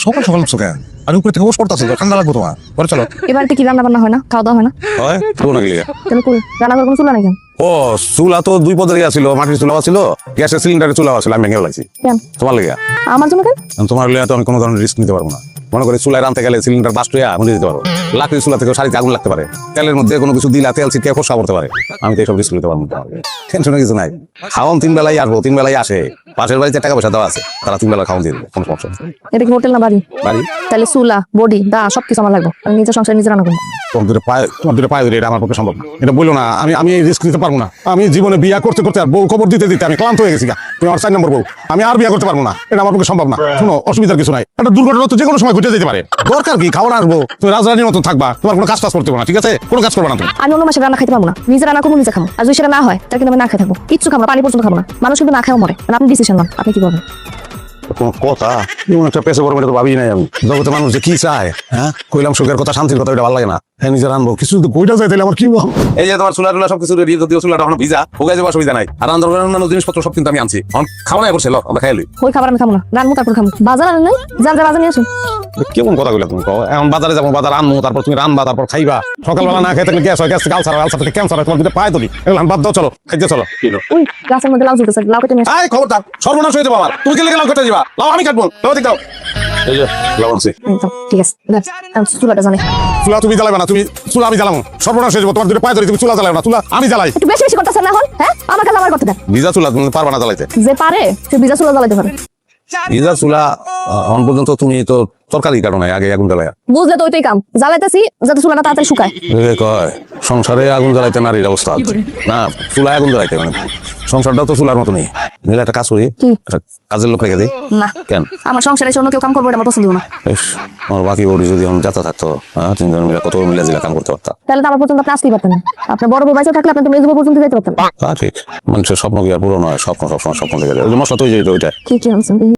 সকাল সকাল উঠছো কেন? আর উপরে থেকে ওষ পড়তেছে, ঠান্ডা লাগবে তোমার। পরে চলো। এবারে কি রান্না বান্না হয় না, খাওয়া দাওয়া হয় না? হয় তো নাকি? তাহলে কই রান্না করে কোনো চুলা নাই কেন? ও চুলা তো দুই পদের ছিল, মাটির চুলা ছিল, গ্যাসের সিলিন্ডারের চুলা ছিল, আমি ভেঙে ফেলাইছি। কেন? তোমার লেগে। আমার জন্য কেন? তোমার লেগে তো আমি কোনো ধরনের রিস্ক নিতে পারবো না। মনে করি চুলায় রানতে গেলে সিলিন্ডার বাস্ট হয়ে মরে যেতে পারবো, লাকড়ির চুলা থেকে শাড়িতে আগুন লাগতে পারে, তেলের মধ্যে কোনো কিছু দিলা তেল ছিটকে খসা পড়তে পারে। আমি তো এইসব রিস্ক নিতে পারবো না। টেনশনের কিছু নাই। খাওয়ান 3 বেলাই আসবো, 3 বেলাই আসে। পাশের বাড়িতে টাকা পয়সা দেওয়া আছে, তারা 3 বেলা খাওয়ান দিয়ে দেবে, কোনো সমস্যা নেই। এটা কি হোটেল না বাড়ি? বাড়ি। তাহলে চুলা বডি দা সবকিছু আমার লাগবে, আমি নিজের সংসার নিজে রান্না করবো। তোমার দুটো পায়ে ধরে এটা আমার পক্ষে সম্ভব না। এটা বললো না, আমি রিস্ক নিতে পারবো না। আমি জীবনে বিয়া করতে করতে আর বউ খবর দিতে দিতে আমি ক্লান্ত হয়ে গেছি। তুমি আমার 4 নম্বর বউ, আমি আর বিয়া করতে পারবো না। এটা আমার পক্ষে সম্ভব না। শোনো, অসুবিধার কিছু নাই। একটা দুর্ঘটনা তো যে কোনো সময় ঘটে যেতে পারে। দরকার কি, খাওয়ার আসবো, তুমি রাজরানীর মতো থাকবা, তোমার কোনো কাজ করতে পারবো না, ঠিক আছে? কোনো কাজ করবো না তুমি। আমি অন্য মাসে রান্না খাইতে পারবো না, নিজে রান্না করবো, নিজে খাবো। আর যদি সেটা না হয় তাহলে কিন্তু আমি না খেয়ে থাকবো, কিচ্ছু খাবো না, পানি পর্যন্ত খাবো না। মানুষ কিন্তু না খেয়েও মরে। আপনি ডিসিশন নেন, আপনি কি করবেন? কোনো কথা যেমন একটা পেশে বড়, এটা তো ভাবি নাই আমি। জগতে মানুষ যে কি চায়, হ্যাঁ, কইলাম সুখের কথা, শান্তির কথা, এটা ভালো লাগে না। হ্যাঁ, নিজে রানবো, কিছু যদি বইটা যায় তাহলে আমার কি বল? এই যে তোমার চুলা টুলা সবকিছু রেডি, যদিও চুলাটা এখন ভিজা, ভোগাই যাওয়ার অসুবিধা নাই। আর অন্যান্য জিনিসপত্র সব কিন্তু আমি আনছি। খাওয়া নাই করছে, আমরা খাই লই। ওই খাবার আমি খাবো না, রান্না তারপর খাবো। বাজার আনেন নাই? যার যা বাজার নিয়ে আসুন। কেমন কথা কইলা তুমি? এখন বাজারে যাবো, বাজার আনবো, তারপর তুমি রানবা, তারপর খাইবা। সকালবেলা না খাই থাকলে গ্যাস হয়, গ্যাস থেকে আলসার হয়, আলসার থেকে ক্যান্সার হয়। তোমার দুটো পায়ে ধরি, এগুলো বাদ দাও, চলো খাইতে চলো। ওই গাছের মধ্যে লাউ ঝুলতেছে, লাউ কেটে নিয়ে আসুন। আয় খবরদার, সর্বনাশ হয়ে যাবো আমার। তুমি কি লেগে লাউ কেটে দিবা? লাউ আমি কাটবো, লাউ দিক দাও। এই যে লাউ আনছি। ঠিক আছে, আমি চুলাটা জানি। চুলা তুমি জ্বালাবে না, তুমি চুলা আমি জ্বালাবো। সর্বনাশ হয়ে যাবো, তোমার দুটো পায়ে ধরি, তুমি চুলা জ্বালাবে না, চুলা আমি জ্বালাই। একটু বেশি বেশি করতেছেন না এখন, হ্যাঁ? আমার কাছে আমার করতে দেন। ভিজা চুলা তুমি পারবা না জ্বালাইতে। যে পারে সে ভিজা চুলা জ্বালাইতে পারে। ভিজা চুলা অন পর্যন্ত তুমি তো তরকারি কাটো নাই, আগে আগুন জ্বালায়া। বুঝলে তো ওইটাই কাম, জ্বালাইতেছি যাতে চুলাটা তাড়াতাড়ি শুকায়। কয় সংসারে আগুন জ্বালাইতে নারীর অবস্থা আছে না, চুলায় আগুন জ্বালাইতে মানে সংসারটাও তো চুলার মতো নেই। নিলে একটা কাজ করি, কি? একটা কাজের লোক রেখে দিই। না, কেন? আমার সংসারে এসে অন্য কেউ কাম করবো এটা আমার পছন্দ না। বেশ, আমার বাকি বড়ি যদি এখন যাতা থাকতো, হ্যাঁ, 3 জন মিলে কত মিলে জিলা কাম করতে পারতাম। তাহলে তো আমার পর্যন্ত আপনি আসতেই পারতেন না। আপনার বড় বউ বাইচে থাকলে আপনি তো মেজো বউ পর্যন্ত যেতে পারতেন। ঠিক, মানুষের স্বপ্ন কি আর পুরো নয়? স্বপ্ন সবসময় স্বপ্ন থেকে যায়। ওই যে মশলা তো ওইটা কি কি আনছেন?